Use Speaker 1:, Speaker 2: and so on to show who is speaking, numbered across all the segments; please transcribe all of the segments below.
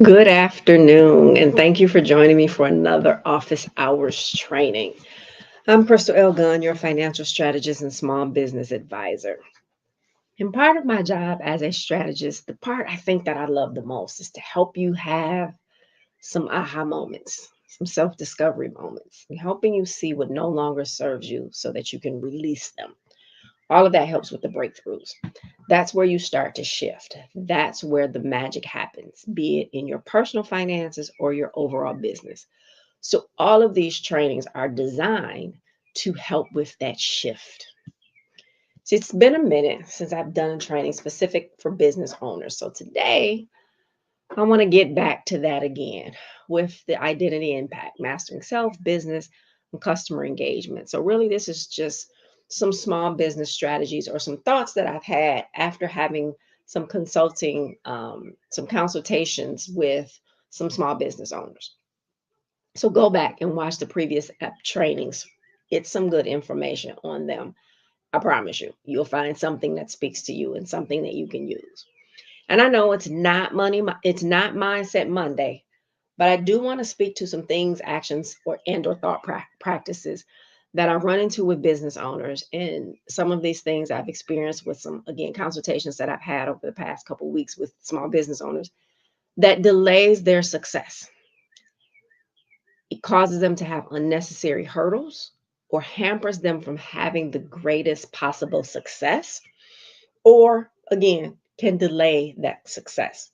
Speaker 1: Good afternoon, and thank you for joining me for another office hours training. I'm Crystal L. Gunn, your financial strategist and small business advisor. And part of my job as a strategist, the part I think that I love the most is to help you have some aha moments, some self discovery moments, and helping you see what no longer serves you so that you can release them. All of that helps with the breakthroughs. That's where you start to shift. That's where the magic happens, be it in your personal finances or your overall business. So, all of these trainings are designed to help with that shift. So, it's been a minute since I've done a training specific for business owners. So, today I want to get back to that again with the identity impact, mastering self, business, and customer engagement. So, really, this is just some small business strategies or some thoughts that I've had after having some some consultations with some small business owners. So, go back and watch the previous trainings. It's some good information on them. I promise you, you'll find something that speaks to you and something that you can use. And I know it's not Mindset Monday, but I do want to speak to some things, actions, or thought practices that I run into with business owners. And some of these things I've experienced with some, again, consultations that I've had over the past couple of weeks with small business owners that delays their success. It causes them to have unnecessary hurdles or hampers them from having the greatest possible success, or again, can delay that success.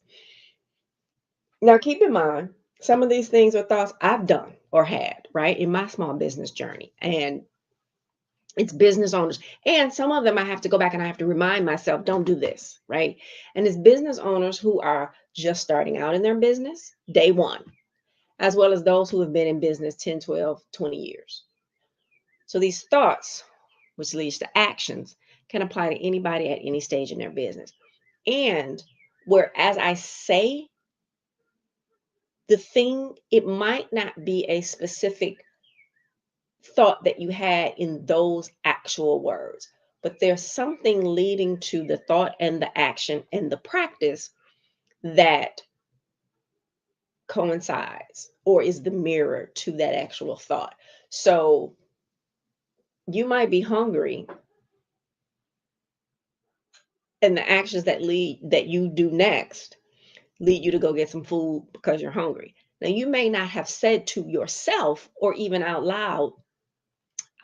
Speaker 1: Now, keep in mind, some of these things are thoughts I've done or had, right, in my small business journey. And it's business owners. And some of them I have to go back and I have to remind myself, don't do this, right? And it's business owners who are just starting out in their business, day one, as well as those who have been in business 10, 12, 20 years. So these thoughts, which leads to actions, can apply to anybody at any stage in their business. And whereas I say the thing, it might not be a specific thought that you had in those actual words, but there's something leading to the thought and the action and the practice that coincides or is the mirror to that actual thought. So you might be hungry, and the actions that you do next lead you to go get some food because you're hungry. Now, you may not have said to yourself or even out loud,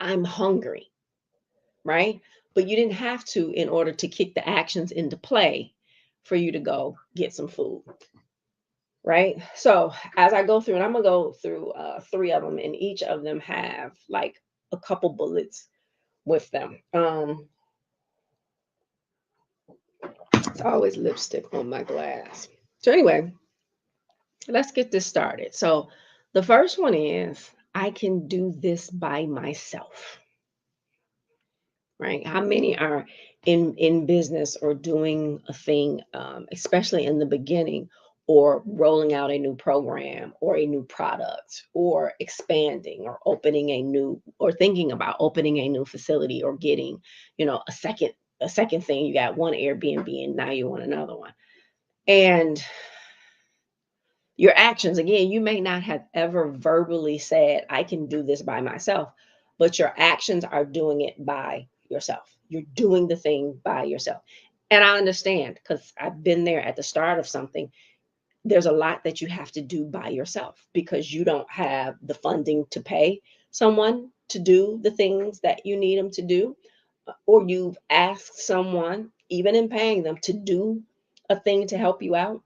Speaker 1: I'm hungry, right? But you didn't have to in order to kick the actions into play for you to go get some food, right? So as I go through, and I'm gonna go through three of them, and each of them have like a couple bullets with them. It's always lipstick on my glass. So anyway, let's get this started. So the first one is I can do this by myself, right? How many are in business or doing a thing, especially in the beginning, or rolling out a new program or a new product or expanding or opening a new or thinking about opening a new facility or getting, a second thing. You got one Airbnb and now you want another one. And your actions, again, you may not have ever verbally said, I can do this by myself, but your actions are doing it by yourself. You're doing the thing by yourself. And I understand because I've been there at the start of something. There's a lot that you have to do by yourself because you don't have the funding to pay someone to do the things that you need them to do, or you've asked someone, even in paying them, to do a thing to help you out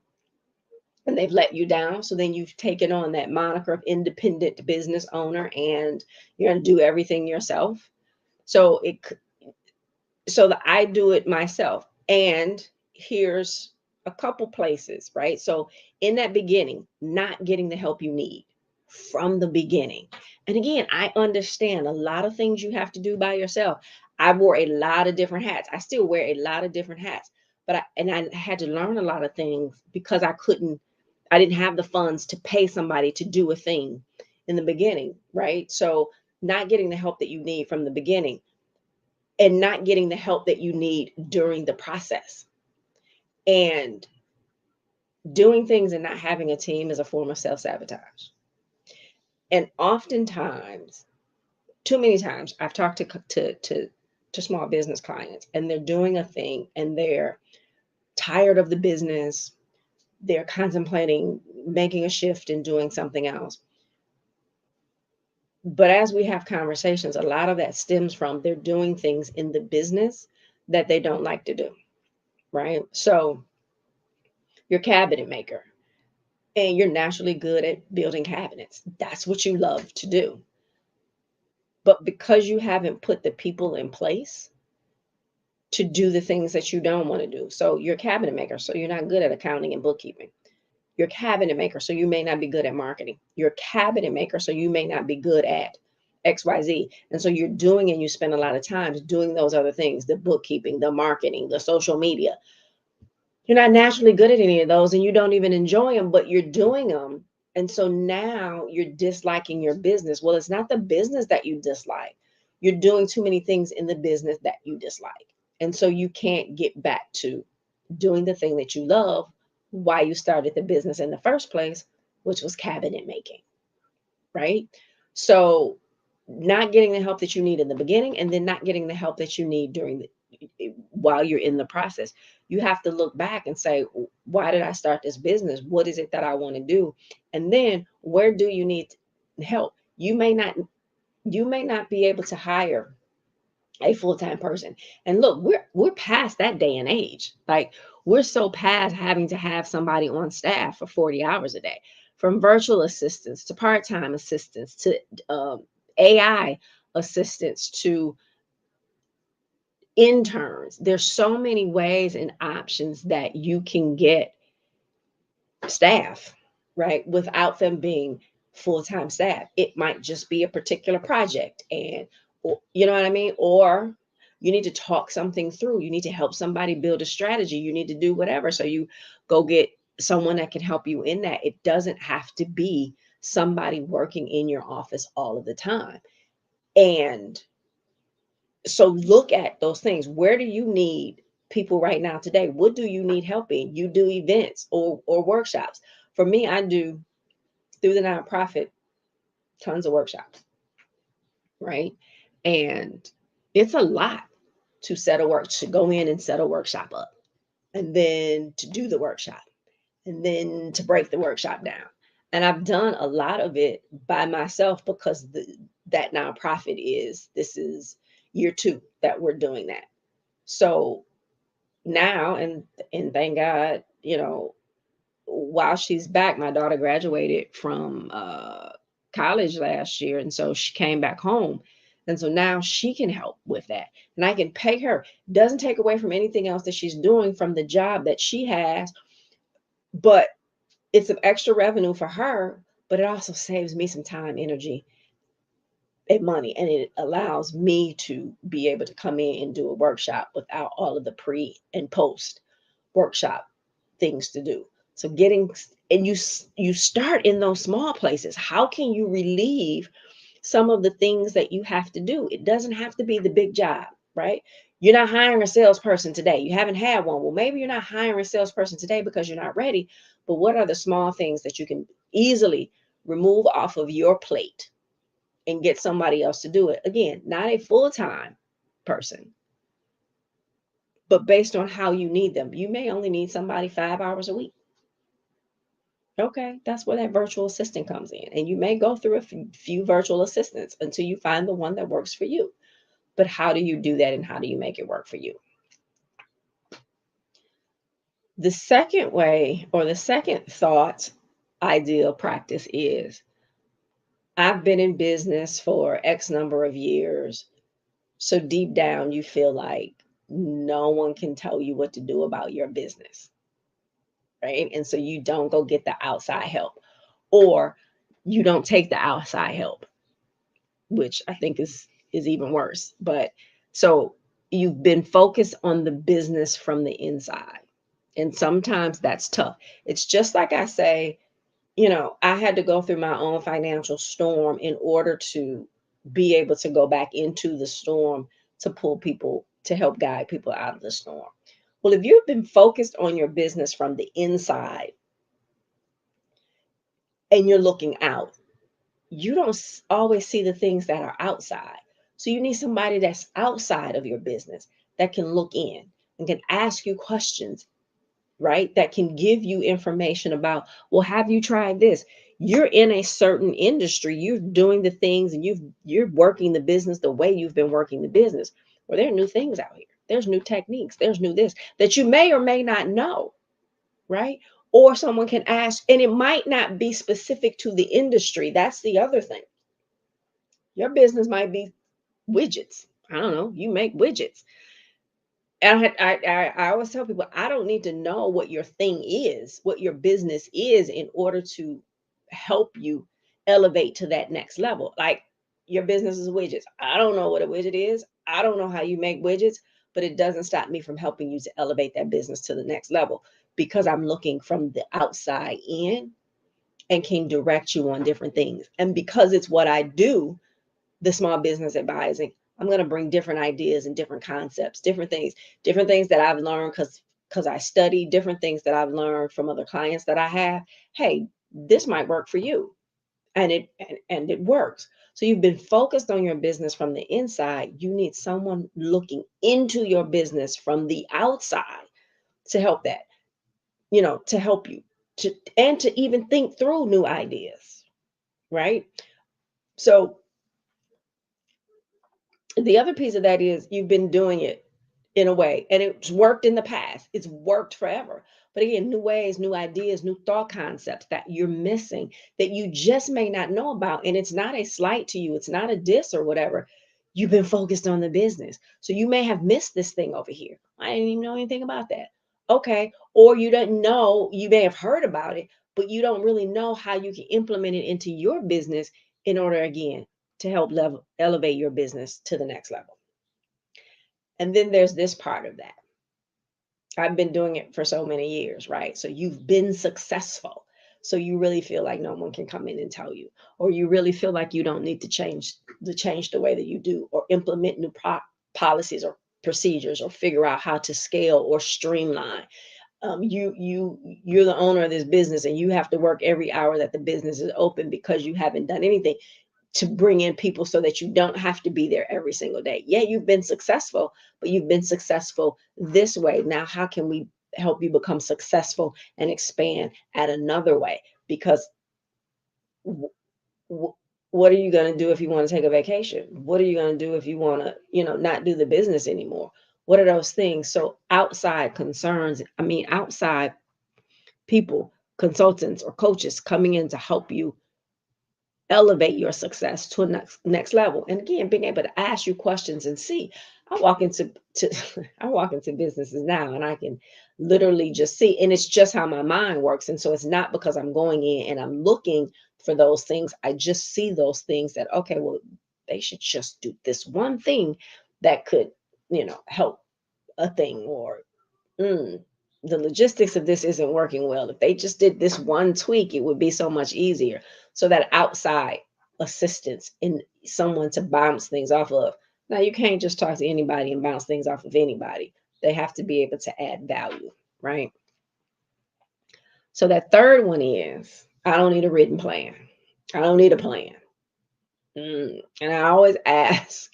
Speaker 1: and they've let you down. So then you've taken on that moniker of independent business owner and you're going to do everything yourself. So so that I do it myself. And here's a couple places, right? So in that beginning, not getting the help you need from the beginning. And again, I understand a lot of things you have to do by yourself. I wore a lot of different hats. I still wear a lot of different hats, but I had to learn a lot of things because I didn't have the funds to pay somebody to do a thing in the beginning, right? So not getting the help that you need from the beginning and not getting the help that you need during the process. And doing things and not having a team is a form of self-sabotage. And oftentimes, too many times, I've talked to small business clients and they're doing a thing and they're tired of the business. They're contemplating making a shift and doing something else. But as we have conversations, a lot of that stems from they're doing things in the business that they don't like to do, right? So you're a cabinet maker and you're naturally good at building cabinets. That's what you love to do. But because you haven't put the people in place to do the things that you don't want to do. So you're a cabinet maker, so you're not good at accounting and bookkeeping. You're a cabinet maker, so you may not be good at marketing. You're a cabinet maker, so you may not be good at XYZ. And so you're doing and you spend a lot of time doing those other things, the bookkeeping, the marketing, the social media. You're not naturally good at any of those and you don't even enjoy them, but you're doing them. And so now you're disliking your business. Well, it's not the business that you dislike. You're doing too many things in the business that you dislike. And so you can't get back to doing the thing that you love why you started the business in the first place, which was cabinet making, right? So not getting the help that you need in the beginning and then not getting the help that you need while you're in the process. You have to look back and say, why did I start this business? What is it that I want to do? And then where do you need help? You may not be able to hire a full-time person. And look, we're past that day and age. Like we're so past having to have somebody on staff for 40 hours a day, from virtual assistants to part-time assistants to AI assistants to interns. There's so many ways and options that you can get staff, right, without them being full-time staff. It might just be a particular project and you know what I mean? Or you need to talk something through. You need to help somebody build a strategy. You need to do whatever. So you go get someone that can help you in that. It doesn't have to be somebody working in your office all of the time. And so look at those things. Where do you need people right now today? What do you need help in? You do events or workshops. For me, I do through the nonprofit tons of workshops, right? And it's a lot to go in and set a workshop up and then to do the workshop and then to break the workshop down. And I've done a lot of it by myself because that nonprofit this is year 2 that we're doing that. So now, and thank God, while she's back, my daughter graduated from college last year, and so she came back home, and so now she can help with that, and I can pay her. Doesn't take away from anything else that she's doing from the job that she has, but it's some extra revenue for her. But it also saves me some time, energy, and money, and it allows me to be able to come in and do a workshop without all of the pre and post workshop things to do. So you start in those small places. How can you relieve some of the things that you have to do? It doesn't have to be the big job, right? You're not hiring a salesperson today. You haven't had one. Well, maybe you're not hiring a salesperson today because you're not ready. But what are the small things that you can easily remove off of your plate and get somebody else to do it? Again, not a full-time person, but based on how you need them. You may only need somebody 5 hours a week. Okay, that's where that virtual assistant comes in. And you may go through a few virtual assistants until you find the one that works for you. But how do you do that and how do you make it work for you? The second way, or the second thought, ideal practice is, I've been in business for X number of years. So deep down, you feel like no one can tell you what to do about your business, right? And so you don't go get the outside help, or you don't take the outside help, which I think is even worse. But so you've been focused on the business from the inside. And sometimes that's tough. It's just like I say, I had to go through my own financial storm in order to be able to go back into the storm to pull people, to help guide people out of the storm. Well, if you've been focused on your business from the inside and you're looking out, you don't always see the things that are outside. So you need somebody that's outside of your business that can look in and can ask you questions, right? That can give you information about, well, have you tried this? You're in a certain industry, you're doing the things, and you're working the business the way you've been working the business. Well, there are new things out here. There's new techniques, there's new this that you may or may not know, right? Or someone can ask, and it might not be specific to the industry. That's the other thing. Your business might be widgets. I don't know, you make widgets. And I always tell people, I don't need to know what your thing is, what your business is, in order to help you elevate to that next level. Like, your business is widgets. I don't know what a widget is. I don't know how you make widgets, but it doesn't stop me from helping you to elevate that business to the next level, because I'm looking from the outside in and can direct you on different things. And because it's what I do, the small business advising, I'm going to bring different ideas and different concepts, different things that I've learned because I study, different things that I've learned from other clients that I have. Hey, this might work for you. And it works. So you've been focused on your business from the inside. You need someone looking into your business from the outside to help that, to help you to even think through new ideas, right? So the other piece of that is, you've been doing it in a way, and it's worked in the past. It's worked forever. But again, new ways, new ideas, new thought concepts that you're missing, that you just may not know about. And it's not a slight to you, it's not a diss or whatever. You've been focused on the business. So you may have missed this thing over here. I didn't even know anything about that. Okay. Or you don't know, you may have heard about it, but you don't really know how you can implement it into your business in order, again, to help elevate your business to the next level. And then there's this part of that. I've been doing it for so many years, right? So you've been successful. So you really feel like no one can come in and tell you, or you really feel like you don't need to change the way that you do, or implement new policies or procedures, or figure out how to scale or streamline. You're the owner of this business, and you have to work every hour that the business is open, because you haven't done anything to bring in people so that you don't have to be there every single day. Yeah, you've been successful, but you've been successful this way. Now, how can we help you become successful and expand at another way? Because w- w- what are you going to do if you want to take a vacation? What are you going to do if you want to, not do the business anymore? What are those things? So outside concerns, outside people, consultants or coaches coming in to help you elevate your success to a next level. And again, being able to ask you questions and see. I walk into I walk into businesses now, and I can literally just see, and it's just how my mind works. And so it's not because I'm going in and I'm looking for those things. I just see those things that, okay, well, they should just do this one thing that could, help a thing, or the logistics of this isn't working well. If they just did this one tweak, it would be so much easier. So that outside assistance in someone to bounce things off of. Now, you can't just talk to anybody and bounce things off of anybody. They have to be able to add value, right? So that third one is, I don't need a written plan. I don't need a plan. And I always ask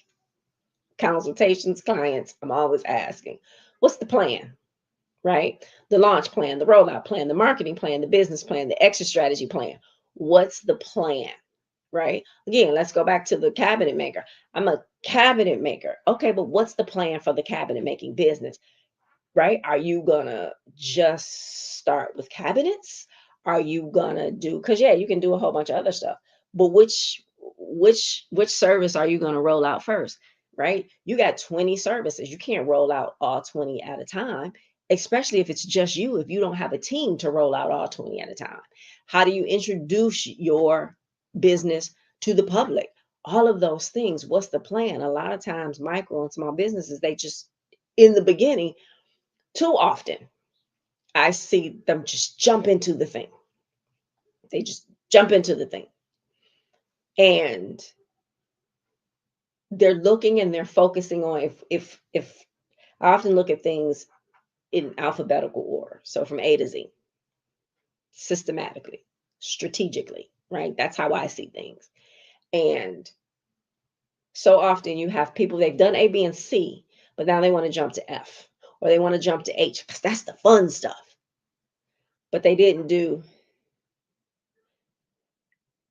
Speaker 1: consultations, clients, I'm always asking, what's the plan? Right? The launch plan, the rollout plan, the marketing plan, the business plan, the exit strategy plan. What's the plan? Right? Again, let's go back to the cabinet maker. I'm a cabinet maker. Okay, but what's the plan for the cabinet making business? right? Are you gonna just start with cabinets? Are you gonna do, because yeah, you can do a whole bunch of other stuff, but which service are you gonna roll out first, right? You got 20 services. You can't roll out all 20 at a time, especially if it's just you, if you don't have a team to roll out all 20 at a time. How do you introduce your business to the public? All of those things. What's the plan? A lot of times micro and small businesses, they just in the beginning, too often, I see them just jump into the thing. They just jump into the thing. And they're looking and they're focusing on if I often look at things in alphabetical order. So from A to Z, systematically, strategically, right? That's how I see things. And so often you have people, they've done A, B, and C, but now they want to jump to F or they want to jump to H because that's the fun stuff. But they didn't do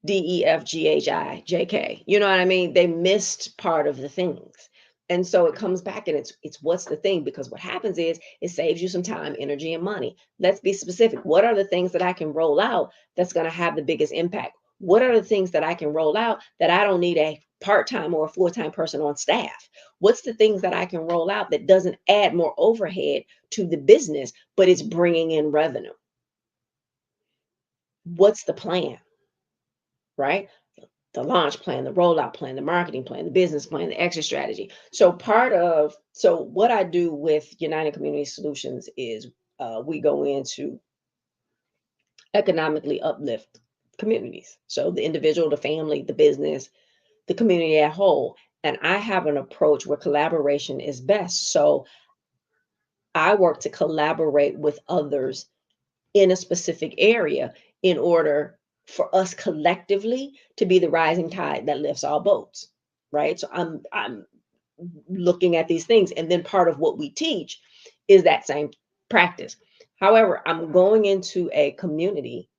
Speaker 1: DEFGHIJK. You know what I mean? They missed part of the things. And so it comes back and it's what's the thing? Because what happens is it saves you some time, energy, and money. Let's be specific. What are the things that I can roll out that's going to have the biggest impact? What are the things that I can roll out that I don't need a part-time or a full-time person on staff? What's the things that I can roll out that doesn't add more overhead to the business, but it's bringing in revenue? What's the plan, right? The launch plan, the rollout plan, the marketing plan, the business plan, the exit strategy. So what I do with United Community Solutions is we go into economically uplift communities. So the individual, the family, the business, the community at whole. And I have an approach where collaboration is best. So I work to collaborate with others in a specific area in order for us collectively to be the rising tide that lifts all boats, right? So I'm looking at these things, and then part of what we teach is that same practice. However, I'm going into a community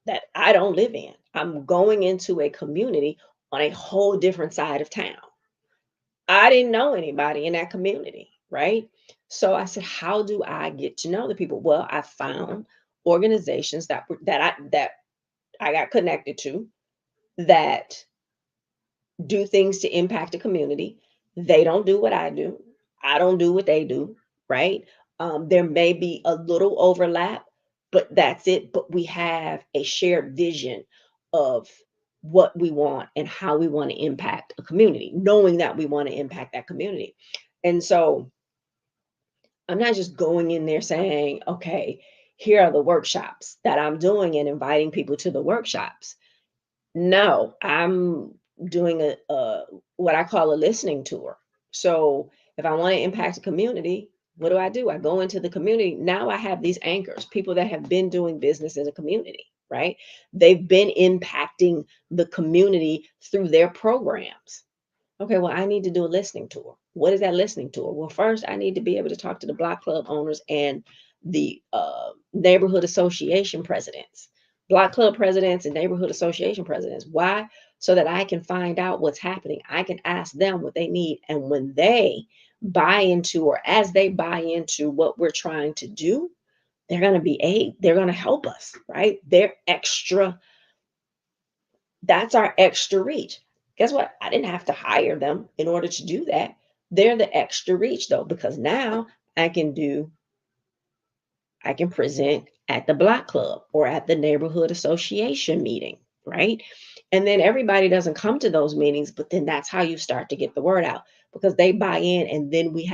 Speaker 1: that I don't live in. I'm going into a community on a whole different side of town. I didn't know anybody in that community, right? So I said, how do I get to know the people? Well, I found organizations that I got connected to that do things to impact the community. They don't do what I do. I don't do what they do, right? There may be a little overlap, but that's it. But we have a shared vision of what we want and how we want to impact a community, knowing that we want to impact that community. And so I'm not just going in there saying, okay, here are the workshops that I'm doing and inviting people to the workshops. No, I'm doing a what I call a listening tour. So if I want to impact a community, what do? I go into the community. Now I have these anchors, people that have been doing business in the community, right? They've been impacting the community through their programs. Okay, well, I need to do a listening tour. What is that listening tour? Well, first, I need to be able to talk to the block club owners and the neighborhood association presidents, block club presidents, and neighborhood association presidents. Why? So that I can find out what's happening. I can ask them what they need. And when they buy into, or as they buy into what we're trying to do, they're going to they're going to help us, right? That's our extra reach. Guess what? I didn't have to hire them in order to do that. They're the extra reach though, because now I can do, I can present at the block club or at the neighborhood association meeting, right? And then everybody doesn't come to those meetings, but then that's how you start to get the word out because they buy in and then we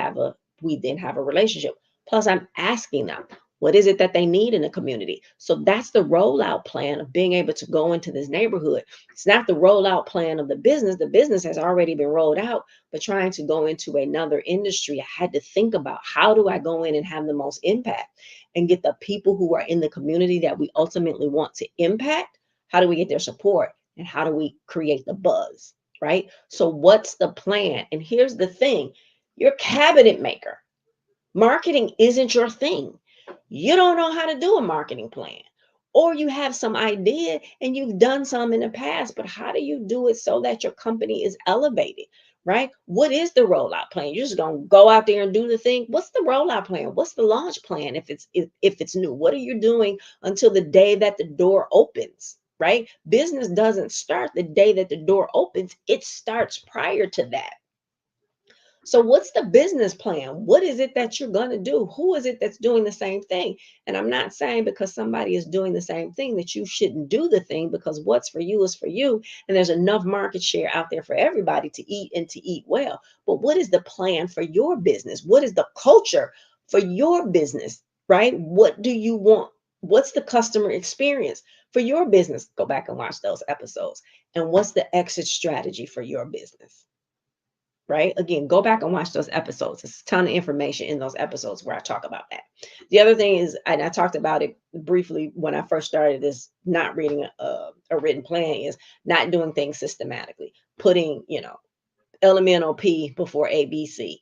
Speaker 1: then have a relationship. Plus I'm asking them, what is it that they need in the community? So that's the rollout plan of being able to go into this neighborhood. It's not the rollout plan of the business. The business has already been rolled out, but trying to go into another industry, I had to think about how do I go in and have the most impact and get the people who are in the community that we ultimately want to impact. How do we get their support? And how do we create the buzz? Right? So, what's the plan? And here's the thing, you're a cabinet maker. Marketing isn't your thing. You don't know how to do a marketing plan. Or you have some idea and you've done some in the past, but how do you do it so that your company is elevated? right? What is the rollout plan? You're just gonna go out there and do the thing. What's the rollout plan? What's the launch plan if it's new? What are you doing until the day that the door opens? Right? Business doesn't start the day that the door opens. It starts prior to that. So, what's the business plan? What is it that you're going to do? Who is it that's doing the same thing? And I'm not saying because somebody is doing the same thing that you shouldn't do the thing, because what's for you is for you. And there's enough market share out there for everybody to eat and to eat well. But what is the plan for your business? What is the culture for your business, right? What do you want? What's the customer experience for your business? Go back and watch those episodes. And what's the exit strategy for your business? Right? Again, go back and watch those episodes. There's a ton of information in those episodes where I talk about that. The other thing is, and I talked about it briefly when I first started this, not reading a written plan, is not doing things systematically, putting, elemental P before ABC,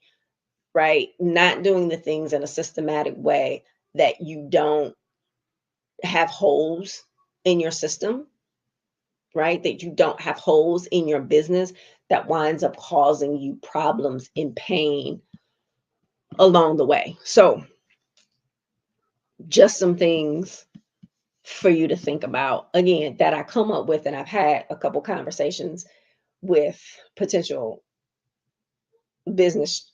Speaker 1: right? Not doing the things in a systematic way that you don't have holes in your system, right? That you don't have holes in your business that winds up causing you problems and pain along the way. So, just some things for you to think about again that I come up with, and I've had a couple conversations with potential business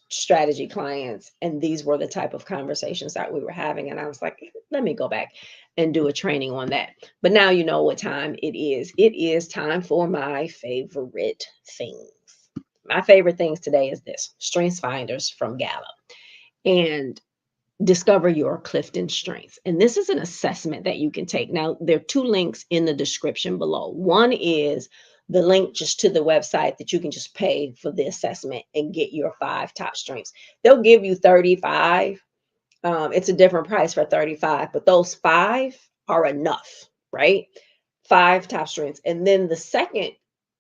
Speaker 1: strategy clients, and these were the type of conversations that we were having. And I was like, let me go back and do a training on that. But now you know what time it is. It is time for my favorite things. My favorite things today is this: Strengths Finders from Gallup. And discover your Clifton strengths. And this is an assessment that you can take. Now, there are two links in the description below. One is the link just to the website that you can just pay for the assessment and get your 5 top strengths. They'll give you 35. It's a different price for 35, but those 5 are enough, right? 5 top strengths. And then the second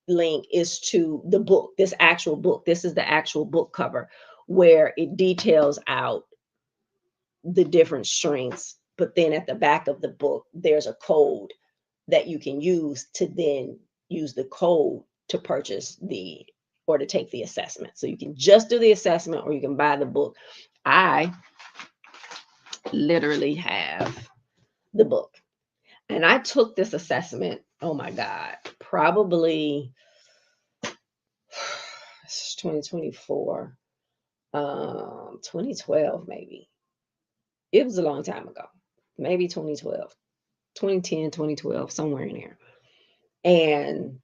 Speaker 1: link is to the book, this actual book. This is the actual book cover where it details out the different strengths, but then at the back of the book, there's a code that you can use to then use the code to purchase or to take the assessment. So you can just do the assessment or you can buy the book. I literally have the book, and I took this assessment. Oh my God, probably 2024, 2012, maybe. It was a long time ago, maybe 2012. 2010, 2012, somewhere in there. And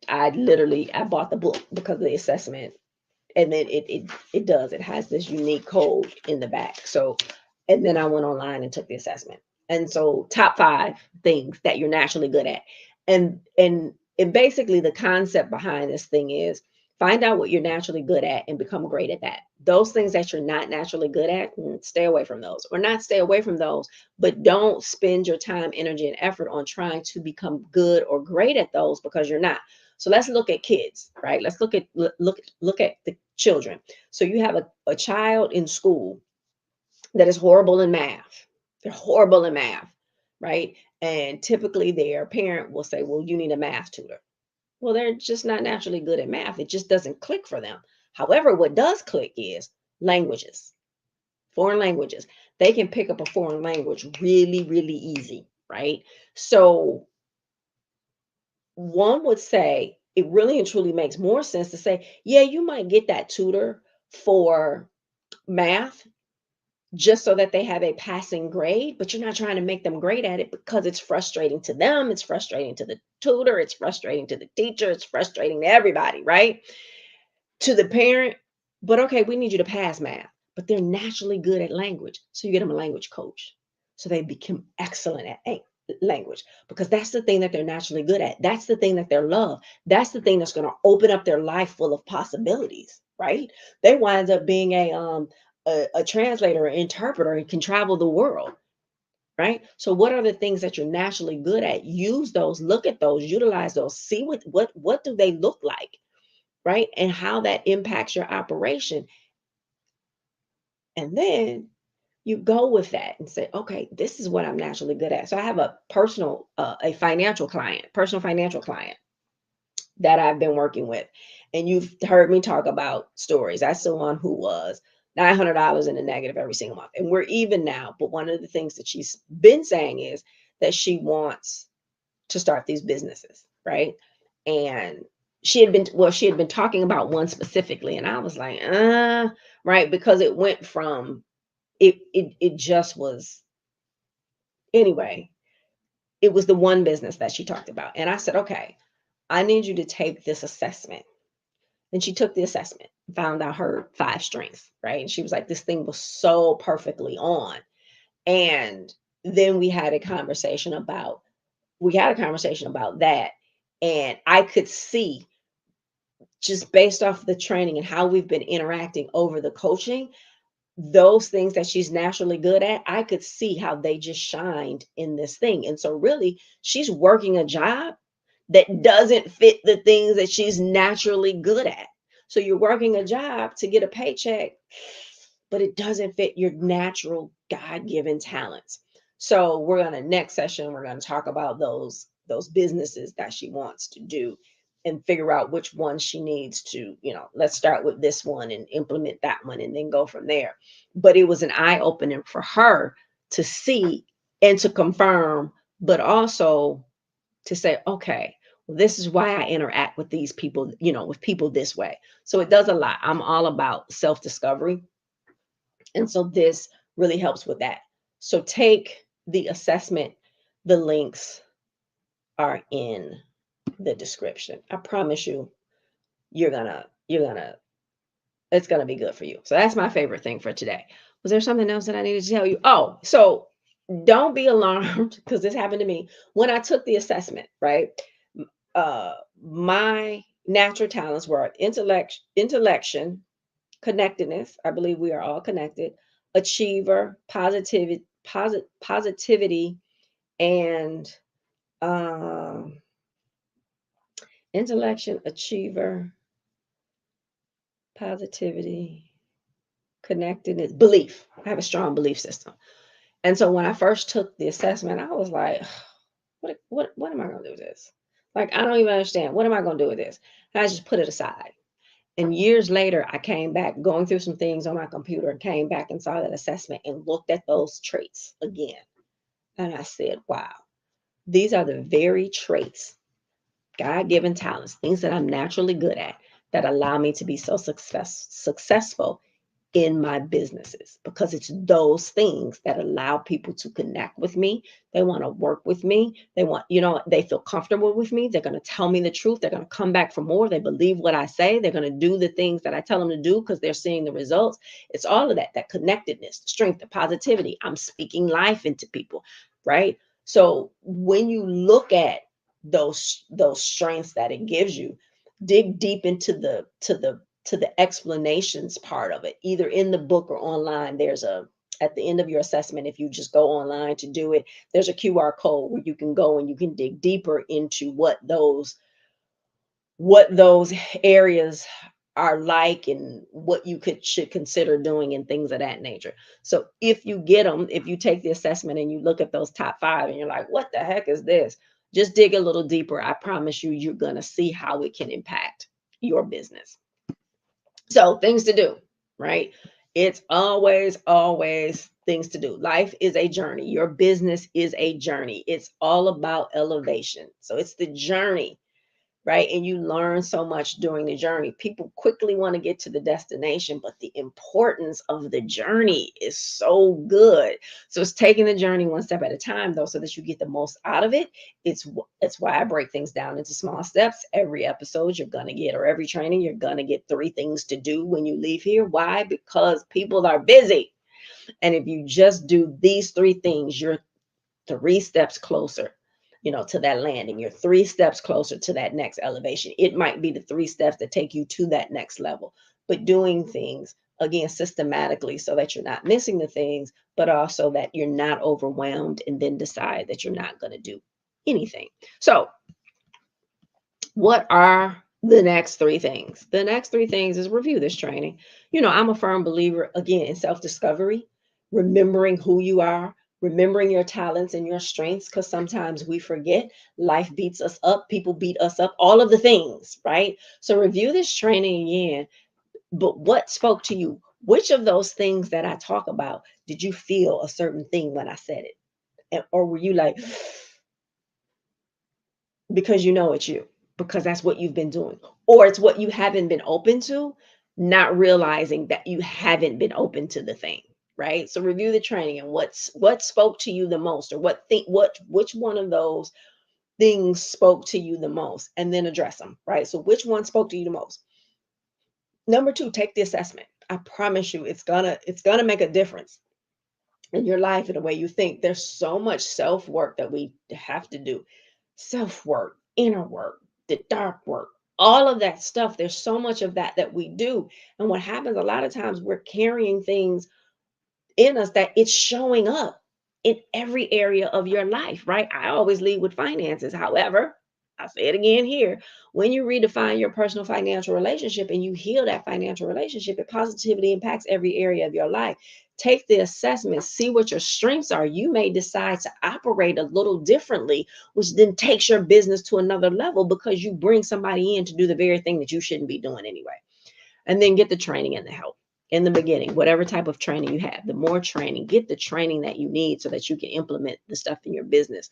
Speaker 1: I bought the book because of the assessment. And then it has this unique code in the back. So, and then I went online and took the assessment. And so top 5 things that you're naturally good at. And basically the concept behind this thing is find out what you're naturally good at and become great at that. Those things that you're not naturally good at, stay away from those, or not stay away from those, but don't spend your time, energy, and effort on trying to become good or great at those because you're not. So let's look at kids, right? Let's look at the children. So you have a child in school that is horrible in math. They're horrible in math, right? And typically their parent will say, well, you need a math tutor. Well, they're just not naturally good at math. It just doesn't click for them. However, what does click is languages, foreign languages. They can pick up a foreign language really, really easy, right? So one would say it really and truly makes more sense to say, yeah, you might get that tutor for math just so that they have a passing grade, but you're not trying to make them great at it because it's frustrating to them, it's frustrating to the tutor, it's frustrating to the teacher, it's frustrating to everybody, right? To the parent. But okay, we need you to pass math, but they're naturally good at language. So you get them a language coach. So they become excellent at language because that's the thing that they're naturally good at. That's the thing that they're love. That's the thing that's going to open up their life full of possibilities, right? They wind up being a translator or interpreter and can travel the world, right? So what are the things that you're naturally good at? Use those, look at those, utilize those, see what do they look like, right? And how that impacts your operation. And then you go with that and say, okay, this is what I'm naturally good at. So I have a personal financial client that I've been working with. And you've heard me talk about stories. That's the one who was $900 in the negative every single month. And we're even now. But one of the things that she's been saying is that she wants to start these businesses, right? And she had been talking about one specifically. And I was like, right, because it went from it just was anyway, it was the one business that she talked about. And I said, okay, I need you to take this assessment. And she took the assessment, found out her 5 strengths, right? And she was like, this thing was so perfectly on. And then we had a conversation about that. And I could see, just based off the training and how we've been interacting over the coaching, those things that she's naturally good at, I could see how they just shined in this thing. And so really, she's working a job that doesn't fit the things that she's naturally good at. So you're working a job to get a paycheck, but it doesn't fit your natural God-given talents. So we're going to next session, we're going to talk about those businesses that she wants to do and figure out which one she needs to, let's start with this one and implement that one and then go from there. But it was an eye opening for her to see and to confirm, but also to say, okay, well, this is why I interact with these people, with people this way. So it does a lot. I'm all about self-discovery. And so this really helps with that. So take the assessment. The links are in the description. I promise you, it's gonna be good for you. So that's my favorite thing for today. Was there something else that I needed to tell you? Oh, so don't be alarmed because this happened to me when I took the assessment, right? My natural talents were intellection, connectedness. I believe we are all connected. Achiever, positivity, and um, intellection, achiever, positivity, connectedness, belief. I have a strong belief system. And so when I first took the assessment, I was like, what am I gonna do with this? Like, I don't even understand. What am I gonna do with this? And I just put it aside. And years later, I came back going through some things on my computer and came back and saw that assessment and looked at those traits again. And I said, wow, these are the very traits, God given talents, things that I'm naturally good at that allow me to be so successful in my businesses, because it's those things that allow people to connect with me. They want to work with me. They want, they feel comfortable with me. They're going to tell me the truth. They're going to come back for more. They believe what I say. They're going to do the things that I tell them to do because they're seeing the results. It's all of that connectedness, the strength, the positivity. I'm speaking life into people, right? So when you look at those strengths that it gives you, dig deep into the explanations part of it, either in the book or online. There's at the end of your assessment, if you just go online to do it, there's a QR code where you can go and you can dig deeper into what those areas are like and what you should consider doing and things of that nature. So if you get them, if you take the assessment and you look at those top 5 and you're like, what the heck is this? Just dig a little deeper. I promise you, you're going to see how it can impact your business. So things to do, right? It's always things to do. Life is a journey. Your business is a journey. It's all about elevation. So it's the journey, right? And you learn so much during the journey. People quickly want to get to the destination, but the importance of the journey is so good. So it's taking the journey one step at a time, though, so that you get the most out of it. It's why I break things down into small steps. Every episode you're going to get, or every training, you're going to get 3 things to do when you leave here. Why? Because people are busy. And if you just do these 3 things, you're 3 steps closer, to that landing. You're 3 steps closer to that next elevation. It might be the 3 steps that take you to that next level, but doing things again systematically so that you're not missing the things, but also that you're not overwhelmed and then decide that you're not going to do anything. So what are the next 3 things? The next 3 things is review this training. I'm a firm believer, again, in self-discovery, remembering who you are, remembering your talents and your strengths, because sometimes we forget. Life beats us up, people beat us up, all of the things, right? So review this training again. But what spoke to you? Which of those things that I talk about did you feel a certain thing when I said it? Or were you like, because you know it's you, because that's what you've been doing, or it's what you haven't been open to, not realizing that you haven't been open to the thing, right? So review the training and what spoke to you the most, or which one of those things spoke to you the most, and then address them, right? So which one spoke to you the most? Number two, take the assessment. I promise you, it's gonna make a difference in your life and the way you think. There's so much self work that we have to do. Self work, inner work, the dark work, all of that stuff. There's so much of that we do. And what happens a lot of times, we're carrying things in us that it's showing up in every area of your life, right? I always lead with finances. However, I say it again here. When you redefine your personal financial relationship and you heal that financial relationship, it positively impacts every area of your life. Take the assessment, see what your strengths are. You may decide to operate a little differently, which then takes your business to another level because you bring somebody in to do the very thing that you shouldn't be doing anyway. And then get the training and the help in the beginning. Whatever type of training you have, the more training, get the training that you need so that you can implement the stuff in your business.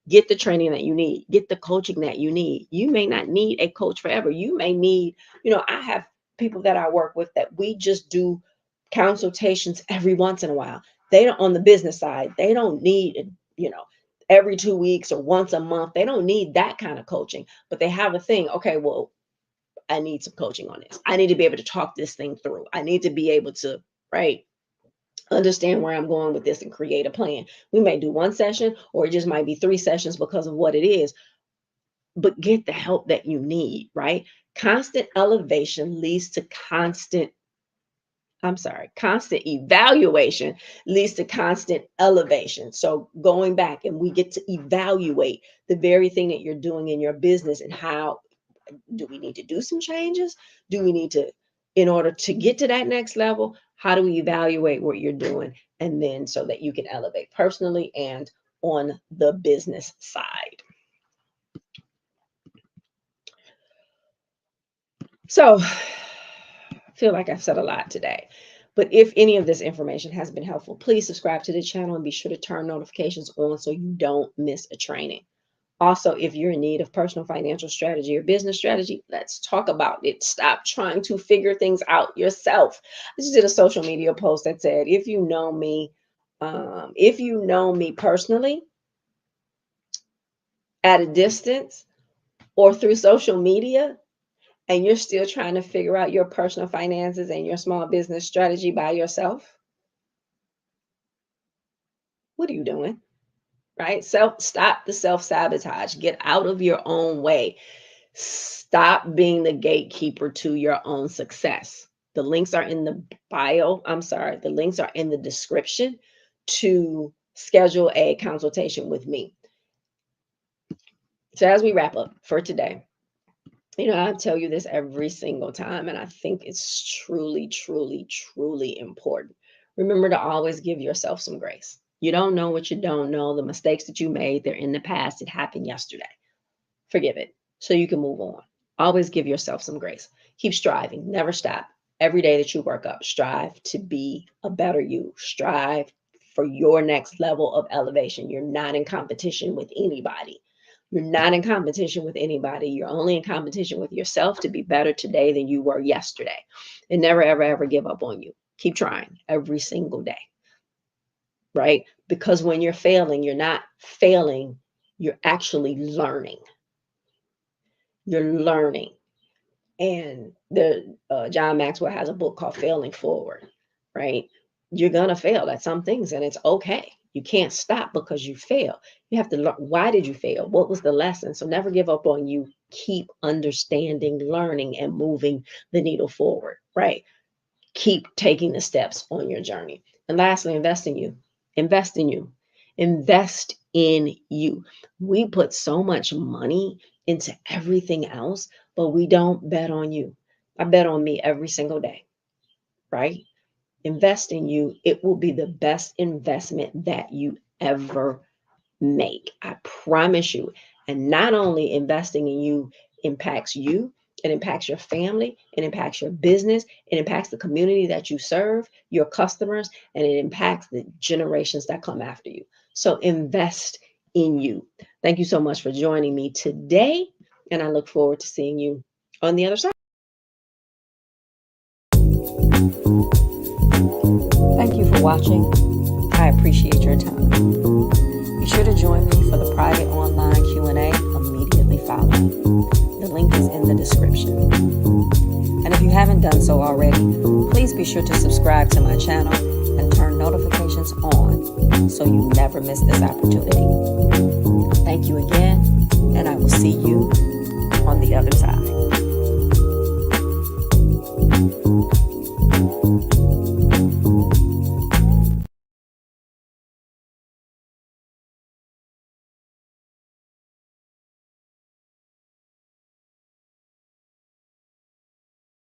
Speaker 1: Get the training that you need, get the coaching that you need. You may not need a coach forever. You may need, I have people that I work with that we just do consultations every once in a while. They don't, on the business side, they don't need, every 2 weeks or once a month. They don't need that kind of coaching, but they have a thing. Okay, well, I need some coaching on this. I need to be able to talk this thing through. I need to be able to, right, understand where I'm going with this and create a plan. We may do one session or it just might be 3 sessions because of what it is, but get the help that you need, right? Constant elevation leads to constant evaluation leads to constant elevation. So going back and we get to evaluate the very thing that you're doing in your business and how do we need to do some changes? Do we need to, in order to get to that next level, how do we evaluate what you're doing? And then so that you can elevate personally and on the business side. So I feel like I've said a lot today. But if any of this information has been helpful, please subscribe to the channel and be sure to turn notifications on so you don't miss a training. Also, if you're in need of personal financial strategy or business strategy, let's talk about it. Stop trying to figure things out yourself. I just did a social media post that said, if you know me personally at a distance or through social media, and you're still trying to figure out your personal finances and your small business strategy by yourself, what are you doing? Right? Stop the self-sabotage. Get out of your own way. Stop being the gatekeeper to your own success. The links are in the bio. I'm sorry. The links are in the description to schedule a consultation with me. So as we wrap up for today, I tell you this every single time, and I think it's truly, truly, truly important. Remember to always give yourself some grace. You don't know what you don't know. The mistakes that you made, they're in the past. It happened yesterday. Forgive it so you can move on. Always give yourself some grace. Keep striving. Never stop. Every day that you work up, strive to be a better you. Strive for your next level of elevation. You're not in competition with anybody. You're not in competition with anybody. You're only in competition with yourself to be better today than you were yesterday. And never, ever, ever give up on you. Keep trying every single day, right? Because when you're failing, you're not failing, you're actually learning. You're learning. And the John Maxwell has a book called Failing Forward, right? You're gonna fail at some things, and it's okay. You can't stop because you fail. You have to learn, why did you fail? What was the lesson? So never give up on you. Keep understanding, learning, and moving the needle forward, right? Keep taking the steps on your journey. And lastly, invest in you. Invest in you. Invest in you. We put so much money into everything else, but we don't bet on you. I bet on me every single day, right? Invest in you. It will be the best investment that you ever make. I promise you. And not only investing in you impacts you, it impacts your family, it impacts your business, it impacts the community that you serve, your customers, and it impacts the generations that come after you. So invest in you. Thank you so much for joining me today, and I look forward to seeing you on the other side. Thank you for watching. I appreciate your time. Be sure to join me for the private online Q&A immediately following. The link is in the description. And if you haven't done so already, please be sure to subscribe to my channel and turn notifications on so you never miss this opportunity. Thank you again, and I will see you on the other side.